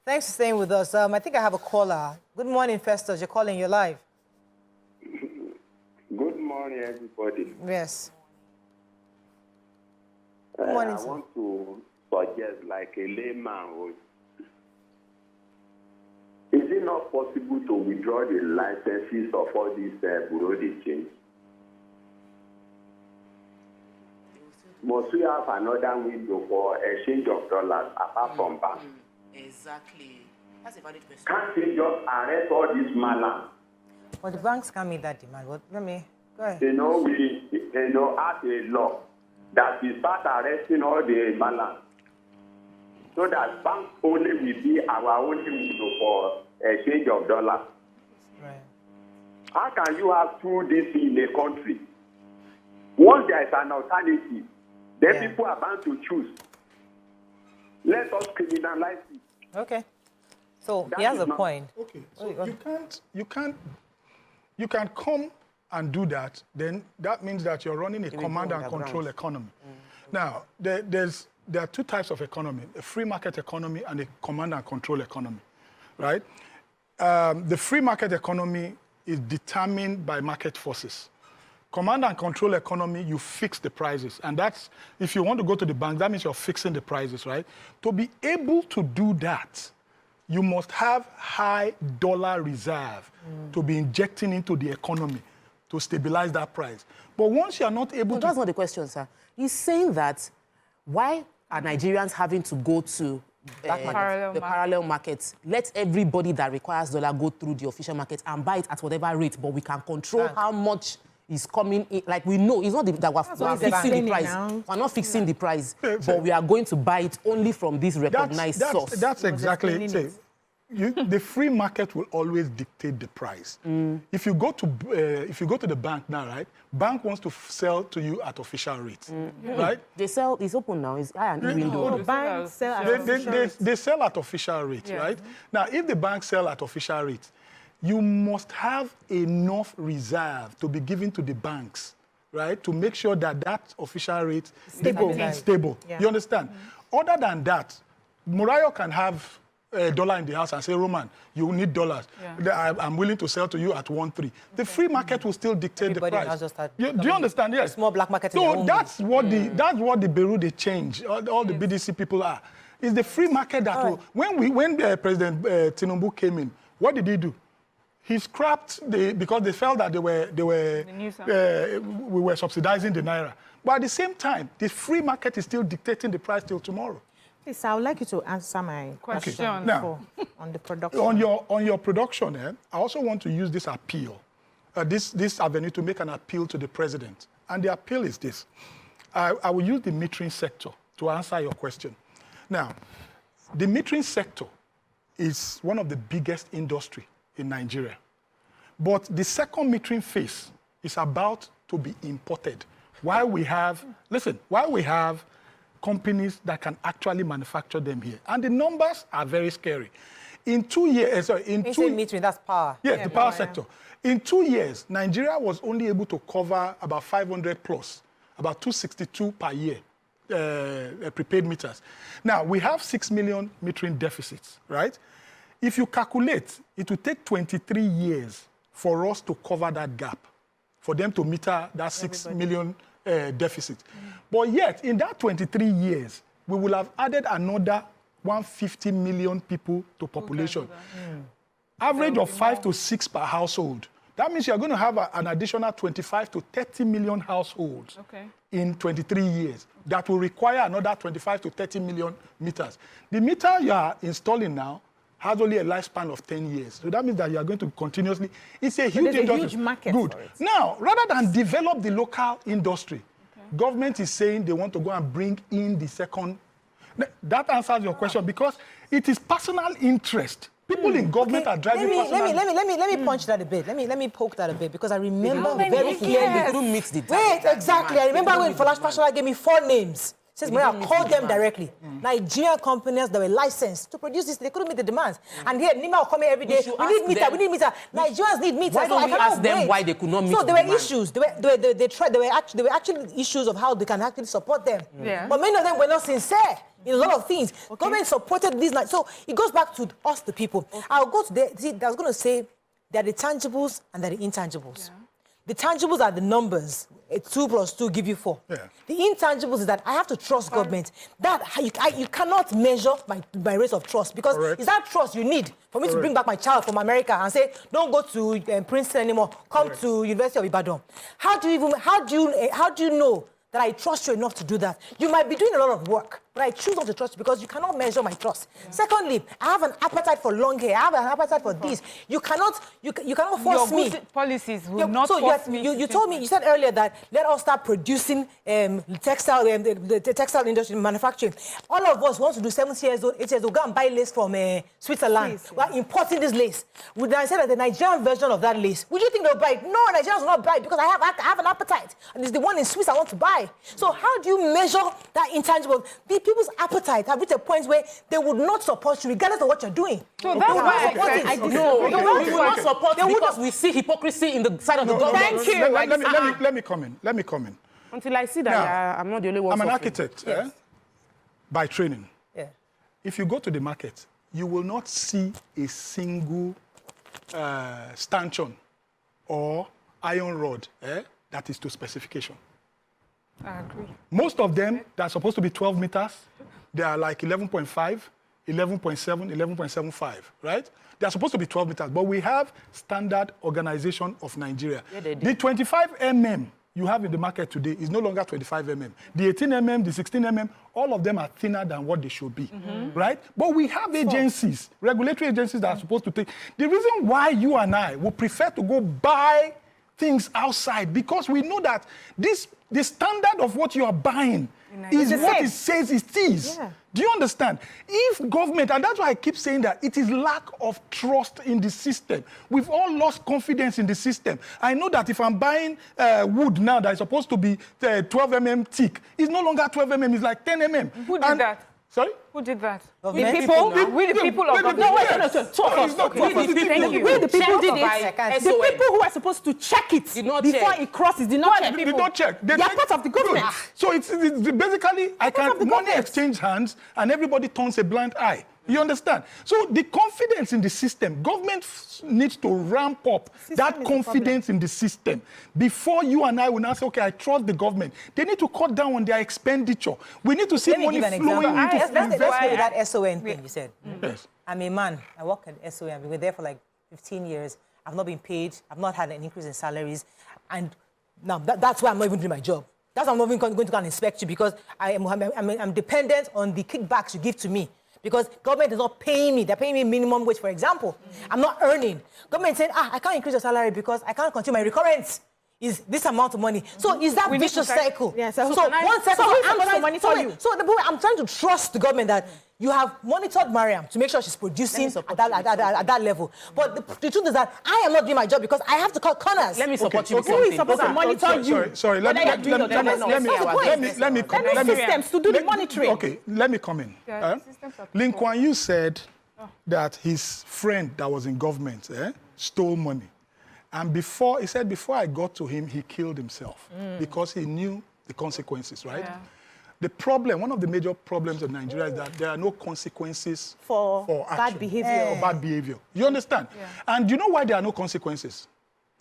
Thanks for staying with us. I think I have a caller. Good morning, investors. You're calling. You're live. Good morning, everybody. Yes. Good morning, I sir. want to suggest, like a layman, is it not possible to withdraw the licenses of all these bureau de change? Must we have another window for exchange of dollars apart from banks? Exactly. That's a valid question. Can't we just arrest all these malams? Well, the banks can't meet that demand. But let me go ahead. As a law that we start arresting all the malams, so that banks only will be our only window for exchange of dollars. Right. How can you have two this in a country? Once there is an alternative, then people are bound to choose. Let us criminalize it. Okay. So That he has is a not- point. Okay, so you can come and do that. Then that means that you're running a command and control economy. Now, there are two types of economy: a free market economy and a command and control economy, right? The free market economy is determined by market forces. Command and control economy, you fix the prices. And that's, if you want to go to the bank, that means you're fixing the prices, right? To be able to do that, you must have high dollar reserve to be injecting into the economy to stabilize that price. But once you're not able No, to... that's not the question, sir. He's saying that why are Nigerians having to go to parallel markets? Let everybody that requires dollar go through the official market and buy it at whatever rate, but we can control how much is coming in. Like, we know it's not that we're fixing the price. We're not fixing the price, but we are going to buy it only from this recognized source. That's exactly it. The free market will always dictate the price. If you go to the bank now, right? Bank wants to sell to you at official rate, right? They sell. It's open now. It's window. Banks sell at official rate. They sell at official rate, right? Now, if the bank sell at official rate, you must have enough reserve to be given to the banks, right? To make sure that that official rate is stable. Yeah. You understand? Other than that, Murayo can have a dollar in the house and say, Roman, you need dollars. I'm willing to sell to you at 1.3. The free market will still dictate the price. Just Do you understand? Yes. Small black market. In their So own that's what the bureau de change, all the BDC people are. It's the free market that will, when President Tinubu came in, what did he do? He scrapped because they felt that we were subsidizing the Naira. But at the same time, the free market is still dictating the price till tomorrow. Please, I would like you to answer my question Now, on the production. On your production, I also want to use this appeal, this avenue to make an appeal to the president. And the appeal is this. I will use the metering sector to answer your question. Now, the metering sector is one of the biggest industry in Nigeria. But the second metering phase is about to be imported. While we have companies that can actually manufacture them here. And the numbers are very scary. In 2 years, metering, that's power. Yes, the power sector. In 2 years, Nigeria was only able to cover about 500 plus, about 262 per year, prepaid meters. Now, we have 6 million metering deficits, right? If you calculate, it will take 23 years for us to cover that gap, for them to meter that 6 million deficit. But yet, in that 23 years, we will have added another 150 million people to population. Average of 5 to 6 per household. That means you're going to have an additional 25 to 30 million households in 23 years. That will require another 25 to 30 million meters. The meter you are installing now has only a lifespan of 10 years. So that means that you are going to continuously... It's a huge industry. Huge market Good. for it. Now, rather than develop the local industry, government is saying they want to go and bring in the second... That answers your question because it is personal interest. People in government are driving personal... Let me punch that a bit. Let me poke that a bit because I remember very clearly. Couldn't meet the Wait, exactly. I remember when Falash Fashola gave me 4 names. Says Maria called them directly. Nigerian companies that were licensed to produce this, they couldn't meet the demands. And here, Nima will come here every day. We need meter, we need meter. Nigerians need meter. Why don't we ask them why they could not meet So the there were demand? issues. There were actually issues of how they can actually support them. Yeah. But many of them were not sincere in a lot of things. Government supported these. So it goes back to us, the people. I'll go to I was going to say there are the tangibles and there are the intangibles. Yeah. The tangibles are the numbers. 2 + 2 give you 4. Yeah. The intangibles is that I have to trust government. That you cannot measure my rate of trust because it's that trust you need for me to bring back my child from America and say, don't go to Princeton anymore. Come to University of Ibadan. How do you know that I trust you enough to do that? You might be doing a lot of work, but I choose not to trust you because you cannot measure my trust. Yeah. Secondly, I have an appetite for long hair. I have an appetite for this. You cannot force me. Your policies will not force me. You told me, you said earlier that let us start producing the textile industry, manufacturing. All of us want to do 70 years old, 8 years old, go and buy lace from Switzerland. We are importing this lace. Would I say that the Nigerian version of that lace, would you think they'll buy it? No, Nigerians will not buy it because I have an appetite. And it's the one in Swiss I want to buy. So how do you measure that intangible? The people's appetite have reached a point where they would not support you regardless of what you're doing. So that's why I we will not support because we see hypocrisy in the side of the government. Thank you. Let me come in. Until I see that I'm not the only one. I'm an architect by training. Yeah. If you go to the market, you will not see a single stanchion or iron rod that is to specification. I agree. Most of them that are supposed to be 12 meters, they are like 11.5, 11.7, 11.75, right? They are supposed to be 12 meters, but we have Standard Organization of Nigeria. Yeah, the 25 mm you have in the market today is no longer 25 mm. The 18 mm, the 16 mm, all of them are thinner than what they should be, right? But we have agencies, regulatory agencies that are supposed to take. The reason why you and I would prefer to go buy things outside because we know that the standard of what you are buying is what it says it is. Yeah. Do you understand? If government, and that's why I keep saying that it is lack of trust in the system. We've all lost confidence in the system. I know that if I'm buying wood now that is supposed to be 12 mm thick, it's no longer 12 mm, it's like 10 mm. Who did that? Sorry? Who did that? We the people of government. We the people did it. The people who are supposed to check it before it crosses did not check. Did not check. They are part of the government. So it's basically money exchange hands and everybody turns a blind eye. You understand? So the confidence in the system, government needs to ramp up that confidence in the system. Before you and I will now say, okay, I trust the government. They need to cut down on their expenditure. We need to see money flowing into Let's go to that SON thing you said. Yes. I'm a man. I work at SON. I've been there for like 15 years. I've not been paid. I've not had an increase in salaries. And now that's why I'm not even doing my job. That's why I'm not even going to go and inspect you because I'm dependent on the kickbacks you give to me. Because government is not paying me. They're paying me minimum wage, for example. I'm not earning. Government saying, I can't increase your salary because I can't continue. My recurrence is this amount of money. So is that vicious cycle? Yeah, so one second. I'm trying to trust the government that you have monitored Mariam to make sure she's producing at that level. But the truth is that I am not doing my job because I have to cut corners. Let me support you with Who is supposed to monitor you? Sorry. Let me systems to do the monitoring. Okay, let me come in. Lin Kuan Yew said that his friend that was in government stole money. And he said before I got to him, he killed himself because he knew the consequences, right? Yeah. The problem, one of the major problems in Nigeria is that there are no consequences for action, bad behavior. Or bad behavior. You understand? Yeah. And you know why there are no consequences?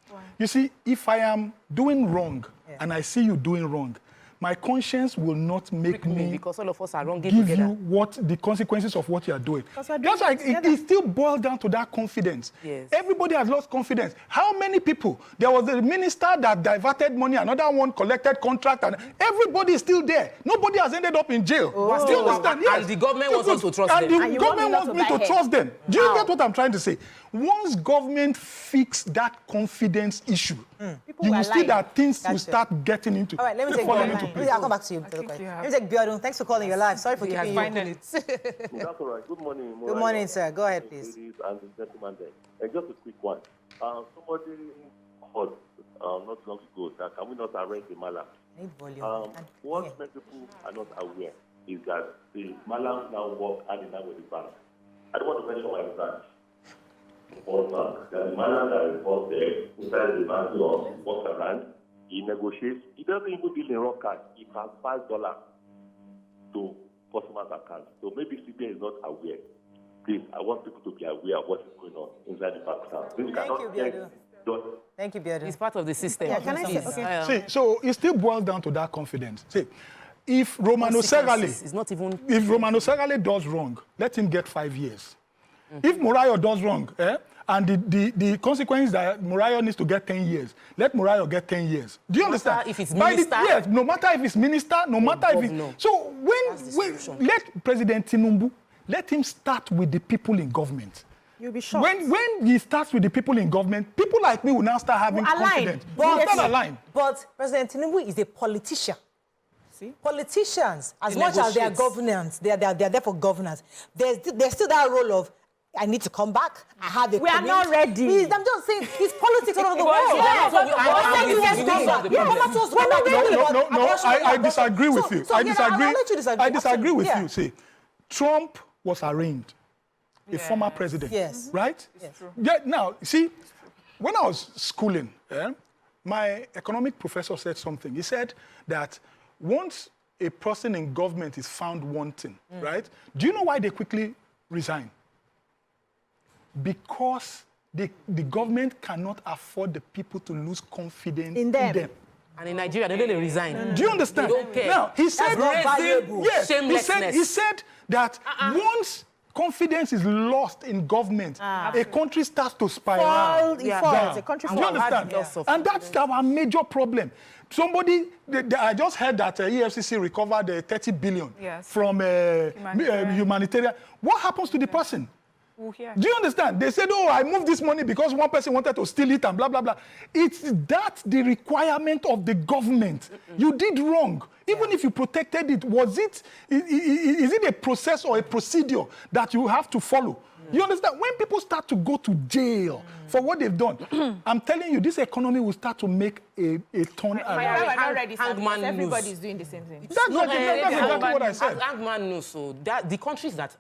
Why? You see, if I am doing wrong and I see you doing wrong, my conscience will not make me because all of us are wrong give you what the consequences of what you are doing. That's why it still boils down to that confidence. Yes. Everybody has lost confidence. How many people? There was a minister that diverted money, another one collected contract, and everybody is still there. Nobody has ended up in jail. Oh. Do you understand? Yes. And the government wants us to trust them. And the government wants me to trust them. Do you get what I'm trying to say? Once government fix that confidence issue, you will see that things will start getting into. All right, let me take Biodun. I'll come back to you. Let me take Biodun. Thanks for calling your live. Sorry for keeping you. That's all right. Good morning. Good morning, sir. Go ahead, please. Ladies and gentlemen there. Just a quick one. Somebody heard not long ago that can we not arrest the mala I need volume. What many people are not aware is that the Malams now work hand in hand with the bank. I don't want to mention my branch. Or bank. That the Malam that reports there, who says the bank law, walks around, he negotiates. He doesn't even deal in raw cash. He transfers $5 to customers' accounts. So maybe CBN is not aware. Please, I want people to be aware of what is going on inside the bank. Thank you, Biodo. It's part of the system. Yeah, can I say? Okay. See, so it still boils down to that confidence. See, if Romano Oseghale does wrong, let him get 5 years. If Morayo does wrong, and the consequence that Morayo needs to get 10 years, let Morayo get 10 years. Do you understand? If it's minister? Yes, no matter if it's minister, no matter if it's... So when let President Tinubu, let him start with the people in government. You'll be shocked. When he starts with the people in government, people like me will now start having confidence. We'll start aligned. But President Tinubu is a politician. See? Politicians, as much as they are governance, they are there for governance. There's still that role of, I need to come back. I have a We are not ready. I'm just saying, it's politics all over the world. No, I disagree with you. I disagree with you. See, Trump was arraigned, a former president, right? Yes. Yeah, now, see, when I was schooling, my economic professor said something. He said that once a person in government is found wanting, right? Do you know why they quickly resign? Because the government cannot afford the people to lose confidence in them. And in Nigeria, they don't resign. Do you understand? They don't care. Now, he said, shamelessness. he said that once confidence is lost in government, a country starts to spiral. The country Do you understand? And that's our major problem. Somebody, I just heard that EFCC recovered 30 billion from humanitarian. What happens to the person? Do you understand? They said, oh, I moved this money because one person wanted to steal it and blah, blah, blah. It's that the requirement of the government. You did wrong. Even if you protected it, is it a process or a procedure that you have to follow? You understand? When people start to go to jail for what they've done, I'm telling you, this economy will start to make a turn around. Everybody's doing the same thing. That's exactly what I said. Hangman knows so that the countries that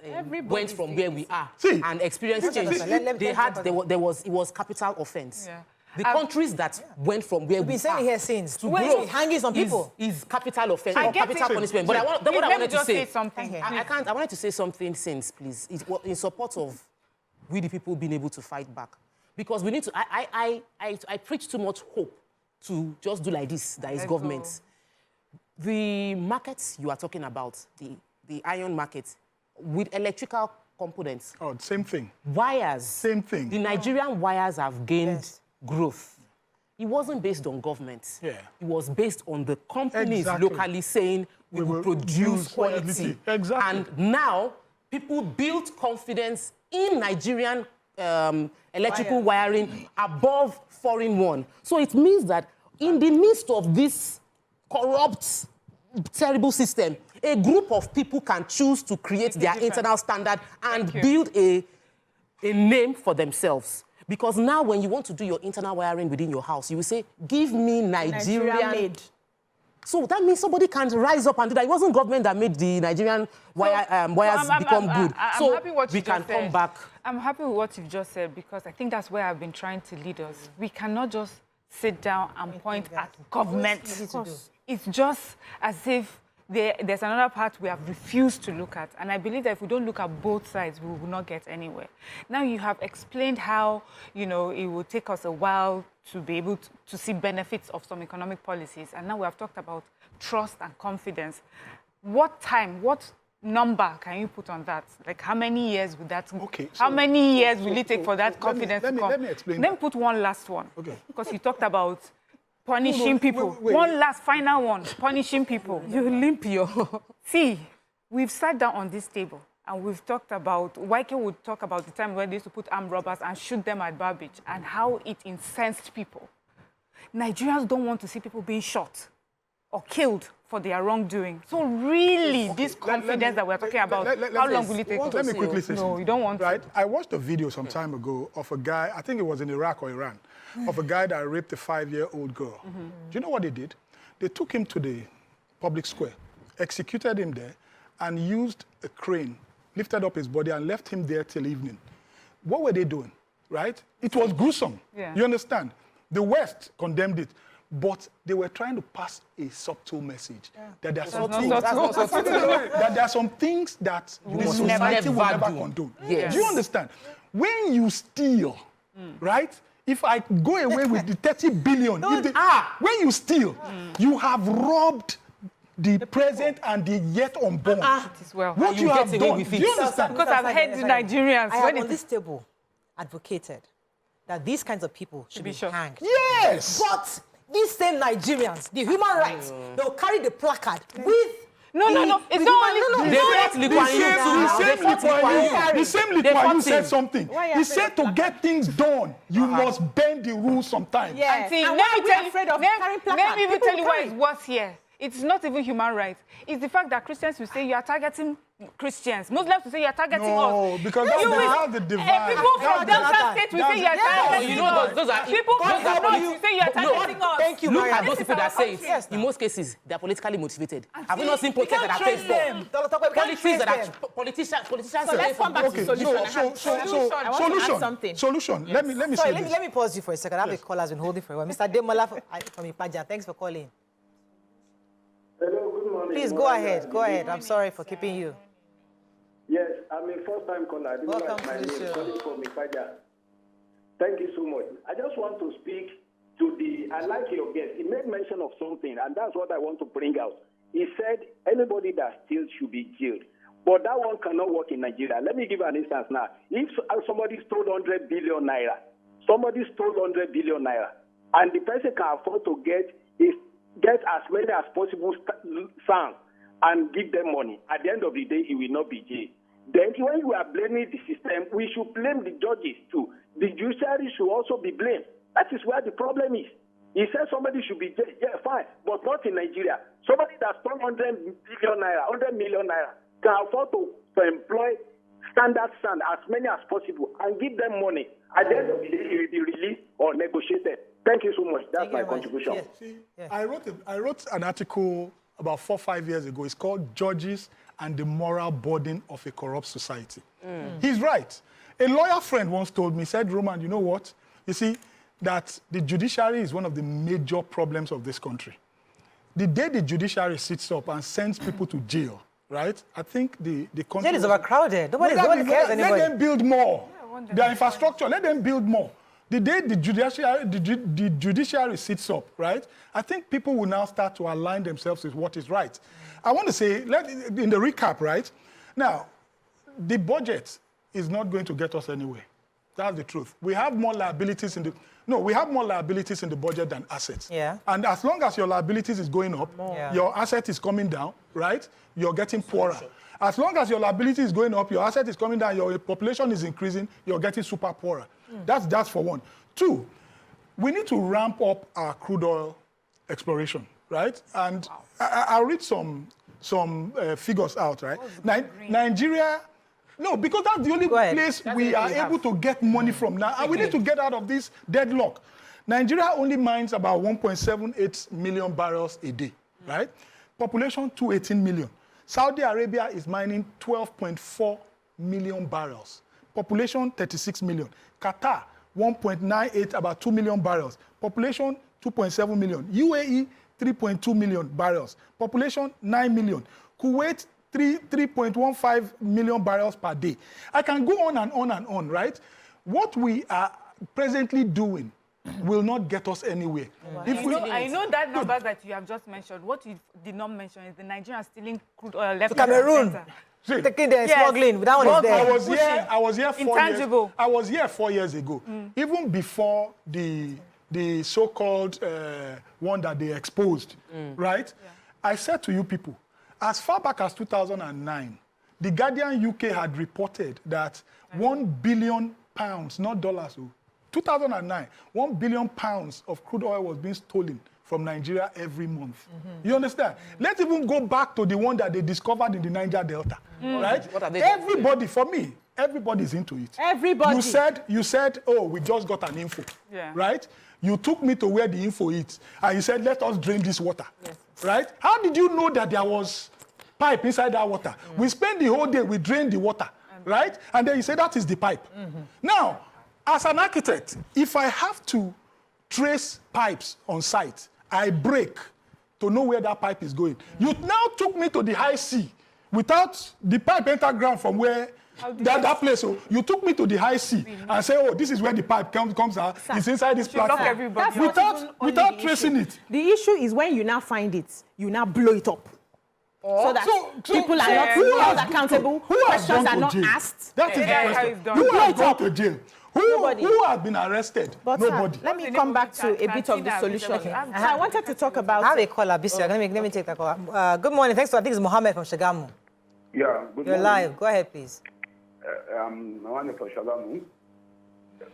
went from where we are See, and experienced change, it was capital offense. Yeah. The countries that went from where we are saying here since to grow hanging some people is capital offense or capital punishment. But I wanted to say something. I wanted to say something since, please, in support of we the people being able to fight back, because we need to. I preach too much hope to just do like this. That is government. The markets you are talking about, the iron market with electrical components. Oh, same thing. Wires. Same thing. The Nigerian wires have gained growth. It wasn't based on government. Yeah. It was based on the companies locally saying we will produce quality. Exactly. And now people built confidence in Nigerian electrical wiring above foreign one. So it means that in the midst of this corrupt, terrible system, a group of people can choose to create their internal standard and build a name for themselves. Because now when you want to do your internal wiring within your house, you will say, give me Nigerian made. So that means somebody can rise up and do that. It wasn't government that made the Nigerian wires become good. So we can come back. I'm happy with what you've just said, because I think that's where I've been trying to lead us. We cannot just sit down and point at government. It's just as if there's another part we have refused to look at. And I believe that if we don't look at both sides, we will not get anywhere. Now, you have explained how, it will take us a while to be able to see benefits of some economic policies. And now we have talked about trust and confidence. What time, what number can you put on that? Like, how many years would that... Okay. How many years will it take for that confidence to come? Let me explain Then put one last one. Okay. Because you talked about punishing people. Wait. One last final one, punishing people. You limp your... See, we've sat down on this table and we've talked about, Waike would talk about the time when they used to put armed robbers and shoot them at Barbage and how it incensed people. Nigerians don't want to see people being shot or killed for their wrongdoing. So really, this confidence that we're talking about, how long will it take? Let me quickly say something. No, you don't want to. to. I watched a video some time ago of a guy, I think it was in Iraq or Iran, of a guy that raped a 5-year-old girl. Do you know what they did? They took him to the public square, executed him there, and used a crane, lifted up his body, and left him there till evening. What were they doing, right? It was gruesome. Yeah. You understand? The West condemned it, but they were trying to pass a subtle message that there are some things that there are some things that the society will never condone. Yes. Do you understand? When you steal, right? If I go away with the 30 billion, when you steal, you have robbed the present and the yet unborn. What you have done, do you understand? Because I've heard the Nigerians. I have on this table advocated that these kinds of people should be hanged. Yes! But these same Nigerians, the human rights, they'll carry the placard with... No. It's not only... The same Lee said something. He said to get things done, you must bend the rules sometimes. Yeah. See, let me even tell you why it's worse here. It's not even human rights. It's the fact that Christians will say you are targeting Christians. Muslims will say you are targeting us. No, because that's the divide. People from Delta State will say you are targeting us. Those are people from the North will say you are targeting us. Thank you, Look at those people that say it. In most cases, they are politically motivated. Have you not seen protests that are paid for? Politicians so let's come back to solution. Solution. Let me say this. Let me pause you for a second. I have a call has been holding for a while. Mr. Demola from Ipaja, thanks for calling. Hello, good morning. Please go ahead. Go ahead. I'm sorry for keeping you. Yes, I'm a first-time caller. Welcome to the show. Calling from Ipaja. Thank you so much. I just want to speak to I like your guest. He made mention of something, and that's what I want to bring out. He said anybody that steals should be jailed. But that one cannot work in Nigeria. Let me give you an instance now. If somebody stole 100 billion naira, and the person can afford to get as many as possible sons and give them money, at the end of the day, he will not be jailed. Then when we are blaming the system, we should blame the judges too. The judiciary should also be blamed. That is where the problem is. He said somebody should be jailed. Yeah, fine, but not in Nigeria. Somebody that stole 100 million naira can afford to employ standard sons, as many as possible, and give them money. At the end of the day, he will be released or negotiated. Thank you so much. That's my contribution. Yes. See, I wrote an article about 4 or 5 years ago. It's called Judges and the Moral Burden of a Corrupt Society. He's right. A lawyer friend once told me, said, Roman, you know what? You see, that the judiciary is one of the major problems of this country. The day the judiciary sits up and sends people to jail, right? I think the country... Jail is overcrowded. Nobody cares anymore. Let them build more. Their infrastructure, let them build more. The day the judiciary sits up, right, I think people will now start to align themselves with what is right. I want to say, in the recap, right, now, the budget is not going to get us anywhere. That's the truth. We have more liabilities in the... No, we have more liabilities in the budget than assets. Yeah. And as long as your liabilities is going up, your asset is coming down, right, you're getting poorer. As long as your liability is going up, your asset is coming down, your population is increasing, you're getting super poorer. That's for one. Two, we need to ramp up our crude oil exploration, right? And I'll read some figures out, right? Nigeria, no, because that's the only place we are able to get money from now. And we need to get out of this deadlock. Nigeria only mines about 1.78 million barrels a day, right? Population 218 million. Saudi Arabia is mining 12.4 million barrels. Population 36 million. Qatar 1.98, about 2 million barrels. Population 2.7 million. UAE 3.2 million barrels. Population 9 million. Kuwait 3.15 million barrels per day. I can go on and on and on, right? What we are presently doing will not get us anywhere. I know that number that you have just mentioned. What you did not mention is the Nigerians stealing crude oil left. To Cameroon. Taking the smuggling. That one is there. I was here 4 years. I was here 4 years ago. Even before the so-called one that they exposed, right? Yeah. I said to you people, as far back as 2009, the Guardian UK had reported that 1 billion pounds, not dollars, 2009, 1 billion pounds of crude oil was being stolen from Nigeria every month. You understand? Let's even go back to the one that they discovered in the Niger Delta, right? What are they Everybody, for me, Everybody's into it. Everybody. You said, oh, we just got an info, right? You took me to where the info is, and you said, let us drain this water, right? How did you know that there was pipe inside that water? We spent the whole day, we drained the water, right? And then you say that is the pipe. Now, as an architect, if I have to trace pipes on site, I break to know where that pipe is going. You now took me to the high sea without the pipe enter ground from where that place. So you took me to the high sea and say, oh, this is where the pipe comes out. It's inside this platform. Without tracing it. The issue is when you now find it, you now blow it up. So that people are not held accountable, questions are not asked. That is the question. Who has gone to jail? Who has been arrested? But nobody. Let me come back to a bit of the solution. So I wanted to talk about... I have a caller, Bisia. Let me take that call. Good morning. Thanks for, I think it's Mohammed from Shagamu. Yeah, good morning. You're live. Go ahead, please. I'm Mohammed from Shagamu.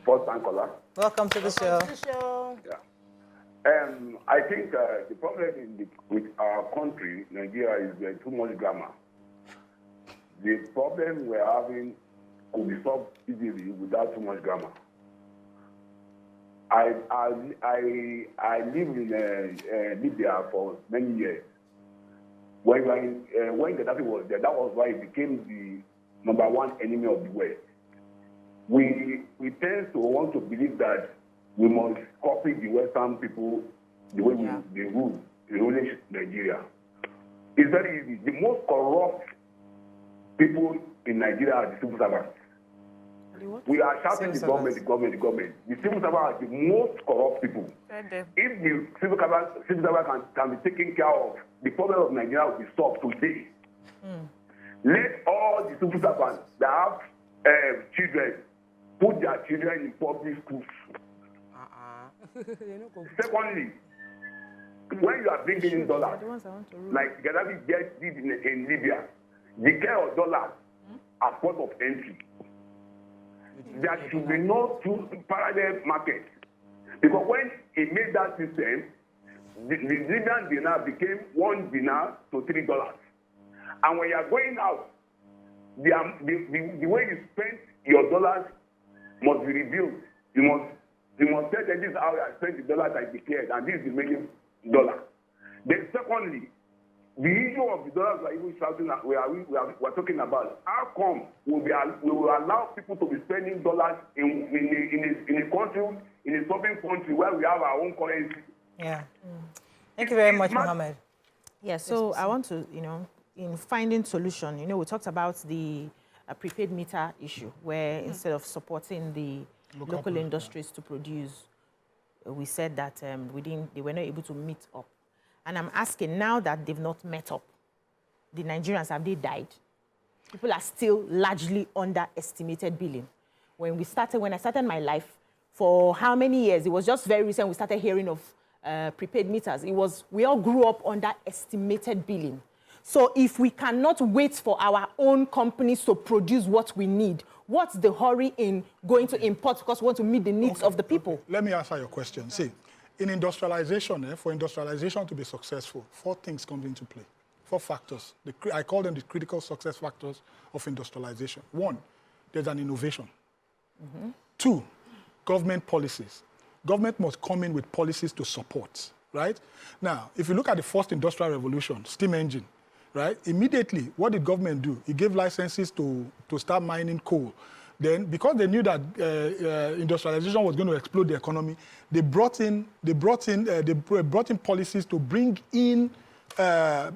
First time caller. Welcome to the show. Yeah. I think the problem with our country, Nigeria, is too much grammar. The problem we're having could be solved easily without too much grammar. I lived in Libya for many years. When Gaddafi was there, that was why he became the #1 enemy of the West. We tend to want to believe that we must copy the Western people the way they rule Nigeria. It's very easy. The most corrupt people in Nigeria are the civil servants. We are shouting the government. The civil servants are the most corrupt people. If the civil servant can be taken care of, the problem of Nigeria will be solved today. Let all the civil servants that have children put their children in public schools. Secondly, when you are bringing in dollars, like Gaddafi did in Libya, the care of dollars are port of entry. There should be no two parallel markets. Because when he made that system, the Libyan dinar became $1 dinar to $3. And when you are going out, the way you spend your dollars must be revealed. You must tell them this is how I spent the dollars I declared, and this is the remaining dollar. Then secondly, the issue of the dollars we are even shouting at, we're talking about, how come we will allow people to be spending dollars in a country, in a sovereign country where we have our own currency? Yeah. Thank you very much, Mohammed. Yeah, so I want to, in finding solution, we talked about the prepaid meter issue, where instead of supporting the local industries to produce, we said that they were not able to meet up. And I'm asking, now that they've not met up, the Nigerians, have they died? People are still largely underestimated billing. When I started my life, for how many years? It was just very recent we started hearing of prepaid meters. We all grew up underestimated billing. So if we cannot wait for our own companies to produce what we need, what's the hurry in going to import because we want to meet the needs of the people? Okay. Let me answer your question. See, in industrialization, for industrialization to be successful, 4 things come into play. 4 factors. I call them the critical success factors of industrialization. 1, there's an innovation. 2, government policies. Government must come in with policies to support, right? Now, if you look at the first industrial revolution, steam engine, right? Immediately, what did government do? It gave licenses to start mining coal. Then, because they knew that industrialization was going to explode the economy, they brought in policies to bring in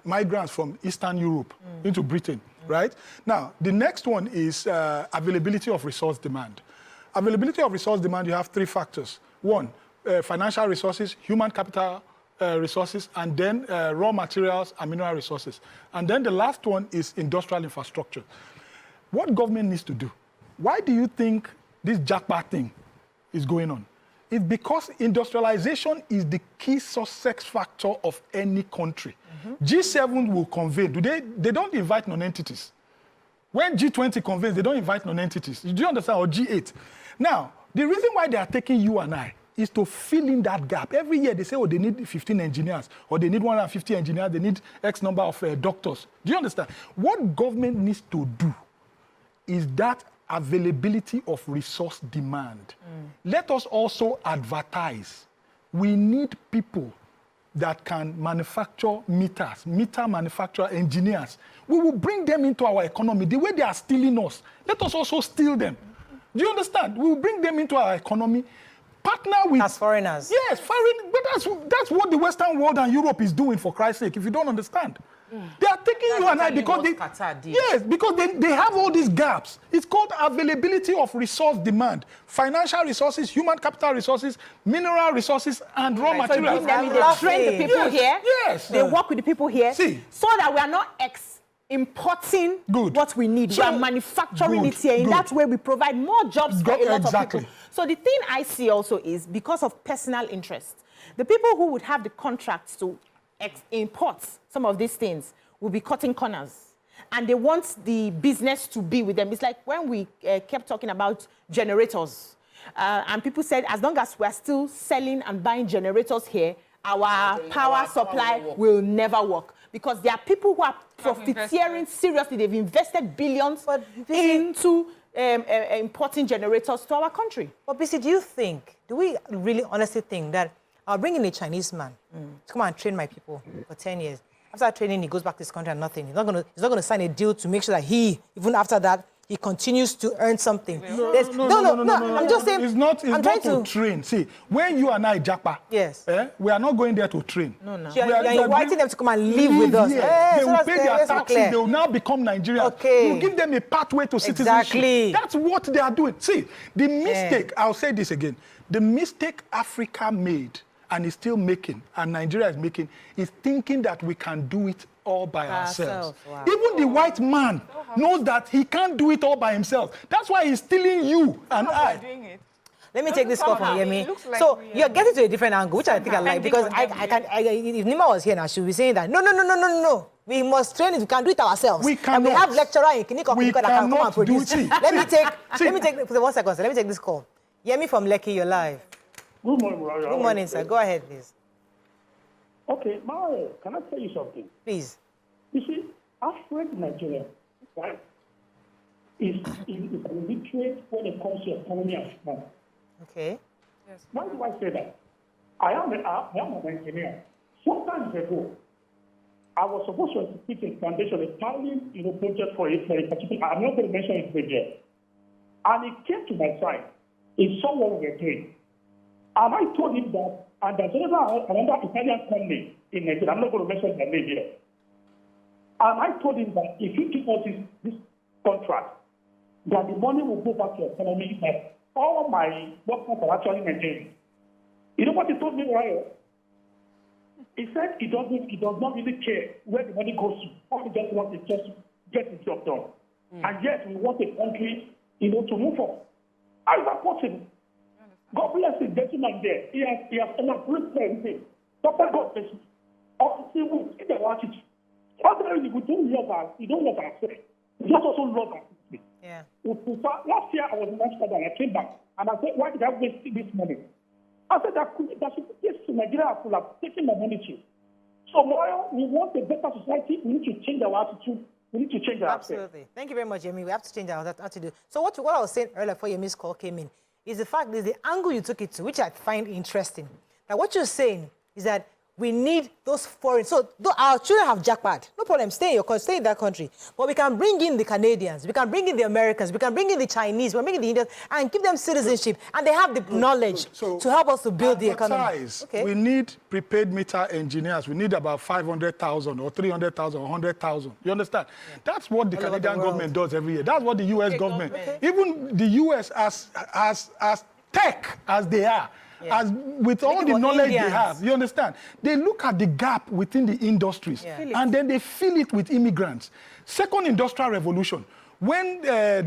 migrants from Eastern Europe into Britain, right? Now, the next one is availability of resource demand. Availability of resource demand, you have 3 factors. 1, financial resources, human capital resources, and then raw materials and mineral resources. And then the last one is industrial infrastructure. What government needs to do? Why do you think this jackpot thing is going on? It's because industrialization is the key success factor of any country. G7 will convene. They don't invite non-entities. When G20 convenes, they don't invite non-entities. Do you understand? Or G8. Now, the reason why they are taking you and I is to fill in that gap. Every year they say, oh, they need 15 engineers, or they need 150 engineers, they need X number of doctors. Do you understand? What government needs to do is that availability of resource demand. Let us also advertise. We need people that can manufacture meters, meter manufacturer engineers. We will bring them into our economy. The way they are stealing us, let us also steal them. Do you understand? We will bring them into our economy, partner with... As foreigners. Yes, foreign, but that's what the Western world and Europe is doing, for Christ's sake, if you don't understand. They are taking you and I because they have all these gaps. It's called availability of resource demand. Financial resources, human capital resources, mineral resources, and raw materials. They train the people here. Yes. They work with the people here. See. So that we are not importing what we need. So, we are manufacturing it here. In that way, we provide more jobs for a lot of people. So the thing I see also is because of personal interest, the people who would have the contracts to import some of these things will be cutting corners. And they want the business to be with them. It's like when we kept talking about generators. And people said, as long as we're still selling and buying generators here, our power supply will never work. Because there are people who are profiteering seriously. They've invested billions into importing generators to our country. But BC, do we really honestly think that I'll bring in a Chinese man to come and train my people for 10 years. After training, he goes back to his country and nothing. He's not going to sign a deal to make sure that even after that, he continues to earn something. No. I'm just saying. It's not to train. See, when you and I japa, we are not going there to train. No. You're inviting them to come and live with us. They will pay their taxes. They will now become Nigerians. Okay. You give them a pathway to citizenship. Exactly. That's what they are doing. See, the mistake, I'll say this again, the mistake Africa made and is still making, and Nigeria is making, is thinking that we can do it all by ourselves. Wow. Even the white man knows that he can't do it all by himself. That's why he's stealing you and I. Let me take this call from Yemi. Like so you're getting to a different angle, which I think I like, because if Nima was here now, she would be saying that, no. We must train it. We can do it ourselves. We cannot. And we have lecturer in Kiniko that can come and produce. Let me take for 1 second. Let me take this call. Yemi from Lekki, you're live. Good morning, Mario. Good morning, sir. Go ahead, please. Okay, Mario, can I tell you something? Please. You see, African Nigeria, right, is illiterate when it comes to economy and finance. Okay. Yes. Why do I say that? I am an engineer. Sometimes ago, I was supposed to execute a foundation, a piling, project for a particular. I'm not going to mention it again. And he came to my side. He saw what we were doing. And I told him that, and there's another Italian company in Nigeria, I'm not going to mention their name here. And I told him that if you give us this contract, that the money will go back to the economy, that all my workers are actually Nigerians. You know what he told me, Ryan? He said he does not really care where the money goes to. All he just wants is just to get the job done. And yet we want a country, to move on. How is that possible? God bless the gentleman there. He has elaborated everything. Dr. God bless you. Obviously, we see the attitude. Ordinarily, we don't love ourselves. We just also love our country. Yeah. Last year, I was in Amsterdam. I came back. And I said, why did I waste this money? I said, that should be to Nigeria could have taken my money to. So, Mario, we want a better society. We need to change our attitude. We need to change our Absolutely. Thank you very much, Yemi. We have to change our attitude. So what I was saying earlier before Yemi's call came in is the fact is the angle you took it to, which I find interesting. Now, what you're saying is that we need those foreign. So our children have jackpot. No problem. Stay in that country. But we can bring in the Canadians. We can bring in the Americans. We can bring in the Chinese. We can bring in the Indians and give them citizenship. And they have the knowledge to help us to build the economy. Okay. We need prepaid meter engineers. We need about 500,000 or 300,000 or 100,000. You understand? Yeah. That's what the Canadian government does every year. That's what the U.S. government. Okay. Even the U.S. as tech as they are. Yeah. As with all the knowledge Indians. They have, you understand? They look at the gap within the industries, and then they fill it with immigrants. Second industrial revolution, when the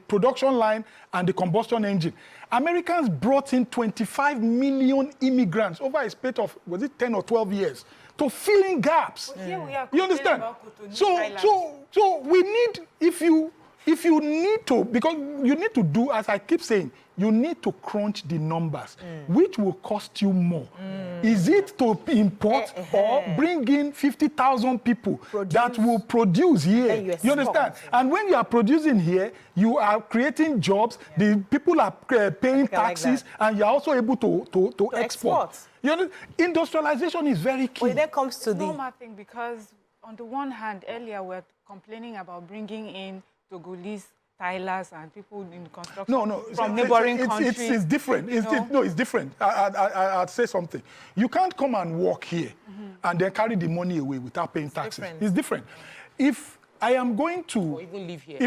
production line and the combustion engine, Americans brought in 25 million immigrants over a space of, was it 10 or 12 years, to fill in gaps. You understand? So we need, if you if you need to, because you need to do, as I keep saying, you need to crunch the numbers, which will cost you more. Is it to import or bring in 50,000 people that will produce here? You understand? And when you are producing here, you are creating jobs, the people are paying taxes, and you are also able to export. You know, industrialization is very key. When it comes to the normal thing, because on the one hand, earlier we're complaining about bringing in Togolese tilers and people in construction from neighboring countries. It's different. It's different. I'd say something. You can't come and work here and then carry the money away without paying taxes. It's different. If I am going to, or even live here.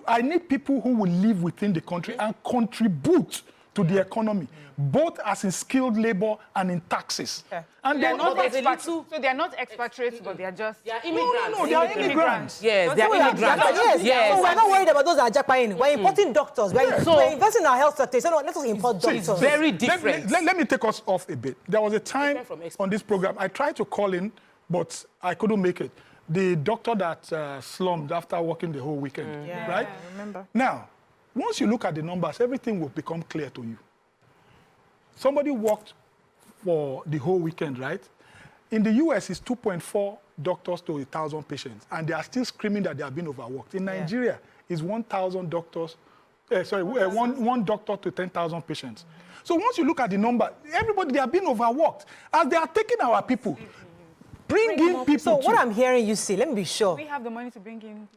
I need people who will live within the country and contribute to the economy, both as in skilled labor and in taxes. And they're not expats. So they're not expatriates, but they're just... They are immigrants. No, they are immigrants. Yes, they are immigrants. Yes. So we're not worried about those that are jackpine. We're importing doctors. We're investing in our health sector. So let us import doctors. It's very different. Let me take us off a bit. There was a time on this program, I tried to call in, but I couldn't make it. The doctor that slummed after working the whole weekend, right? I remember. Now, once you look at the numbers, everything will become clear to you. Somebody worked for the whole weekend, right? In the US, it's 2.4 doctors to 1,000 patients, and they are still screaming that they have been overworked. In Nigeria, it's 1,000 doctors, one doctor to 10,000 patients. So once you look at the number, everybody, they are being overworked. As they are taking our people, bring in people. So what I'm hearing you say, let me be sure. We have the money to bring in...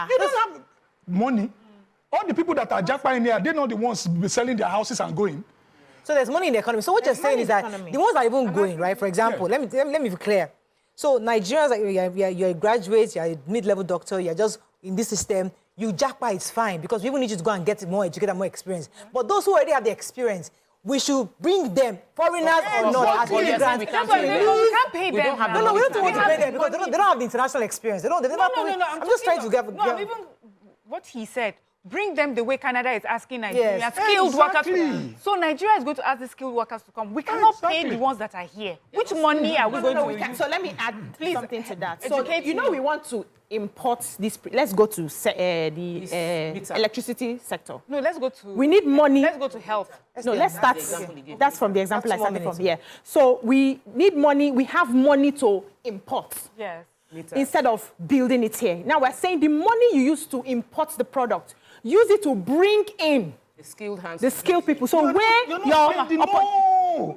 You don't have money. All the people that are jackpot here, they're not the ones selling their houses and going. So there's money in the economy. So what you're saying is that the ones that are even going, right? For example, let me be clear. So Nigerians, you're a graduate, you're a mid-level doctor, you're just in this system. You jackpot is fine because we will need you to go and get more educated and more experience. But those who already have the experience, we should bring them, foreigners or not, as immigrants. We can't pay them. No, we don't want to pay them because they don't have the international experience. They've never I'm just trying to get... No, even what he said. Bring them the way Canada is asking Nigeria. Skilled workers. So Nigeria is going to ask the skilled workers to come. We cannot pay the ones that are here. Which money are we going to use? So let me add something to that. So we want to import this. Let's go to the electricity sector. No, let's go to... We need money. Let's go to health. No, let's start. That's from the example I started from here. So we need money. We have money to import. Yes. Instead of building it here. Now we're saying the money you use to import the product, use it to bring in the skilled hands, the skilled people. So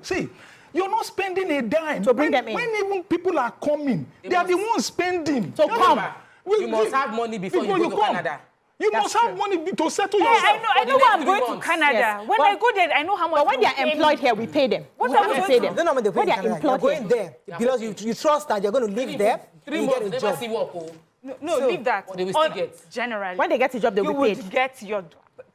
see, you're not spending a dime to bring them in. When even people are coming, they are the ones spending. So come. You must have money before you go to Canada. You must have money to settle yourself. I know why I'm going to Canada. Yes. When I go there, I know how much. But when they are employed here, we pay them. What are we pay them? They don't know what they pay them. You're going there because you trust that you're going to live there. 3 months, they never see work. No, leave that. They will still get. Generally, when they get a job, they will be paid. You would get your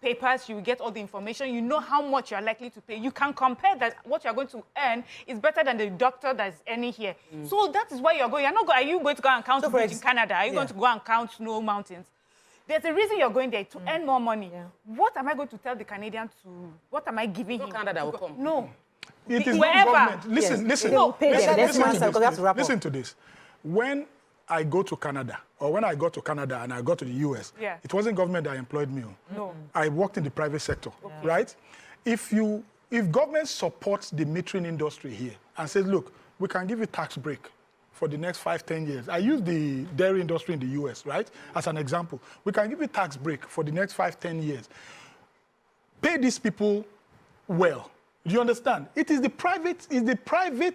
papers, you will get all the information. You know how much you are likely to pay. You can compare that what you are going to earn is better than the doctor that is earning here. So that is why you are going. Are you going to go and count bridge in Canada? Are you going to go and count snow mountains? There's a reason you're going there, to earn more money. What am I going to tell the Canadian to... What am I giving him? Canada will come. No. It is not government. Listen to this. When I go to Canada, or when I got to Canada and I got to the US, it wasn't government that employed me. No. I worked in the private sector, right? If government supports the metering industry here and says, look, we can give you tax break for the next 5-10 years. I use the dairy industry in the US, right, as an example. We can give you tax break for the next 5-10 years. Pay these people well. Do you understand? It is the private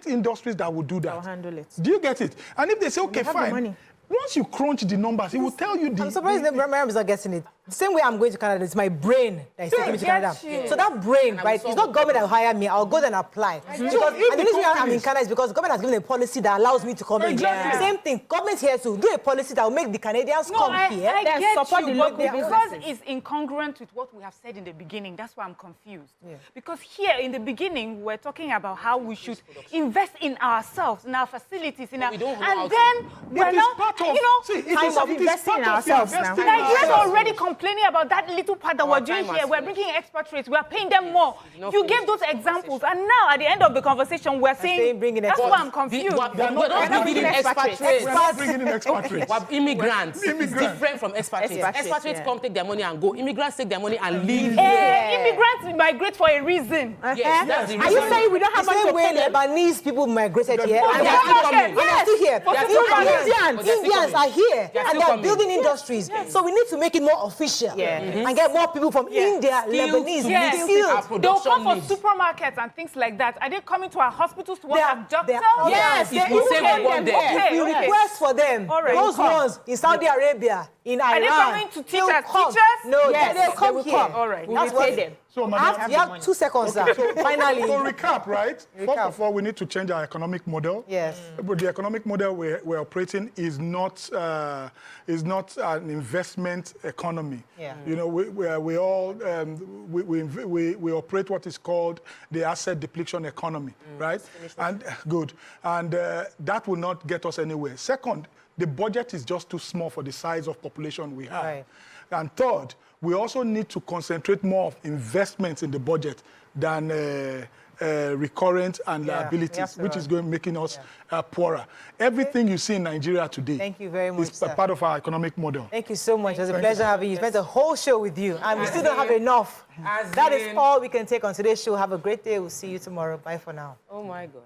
industries that will do that. I'll handle it. Do you get it? And if they say, okay, fine, once you crunch the numbers, it will tell you the... I'm surprised that Mariam is not getting it. The same way I'm going to Canada, it's my brain that is taking me to Canada. So that brain, right, it's not government that will hire me. I'll go there and apply. And the reason I'm in Canada is because the government has given a policy that allows me to come in. Same thing. Government here to do a policy that will make the Canadians come here. I get support the local because it's incongruent with what we have said in the beginning. That's why I'm confused. Because here in the beginning, we're talking about how we should invest in ourselves, in our facilities, in our... And then we're not, time of investing in ourselves now. Nigerians already complaining about that little part that we're doing here. We're bringing expatriates. We're paying them more. You gave those examples, and now at the end of the conversation, we're saying that's why I'm confused. We're not bringing in expatriates. We're not bringing in expatriates. We're immigrants. It's different from expatriates. Expatriates come, take their money and go. Immigrants take their money and leave. Immigrants migrate for a reason. Yes, that's the Are you reason. saying we don't have money to pay them? Lebanese people migrated here. They And are still coming. they are still here. Indians are here. And they are building industries. So we need to make it more official. And get more people from India, Lebanese, skilled. They'll come for supermarkets and things like that. Are they coming to our hospitals to work as doctors? Yes, If we send one there. If we request for them, those ones in Saudi Arabia, in Iran. Are they coming to teach as teachers? No, Yes, they'll come they will here. come. All right. We will pay them. So, You have 2 seconds, sir. Finally. To recap, right? First of all, we need to change our economic model. Yes. But the economic model we're operating is not an investment economy. Yeah. You know, we all we operate what is called the asset depletion economy, right? And good. And that will not get us anywhere. Second, the budget is just too small for the size of population we have. Right. And third, we also need to concentrate more of investments in the budget than recurrent and liabilities, which is making us poorer. Everything you see in Nigeria today Thank you very much, is sir. part of our economic model. Thank you so much. It was a pleasure having you. Spent the whole show with you. And we still don't have enough. That is all we can take on today's show. Have a great day. We'll see you tomorrow. Bye for now. Oh, my God.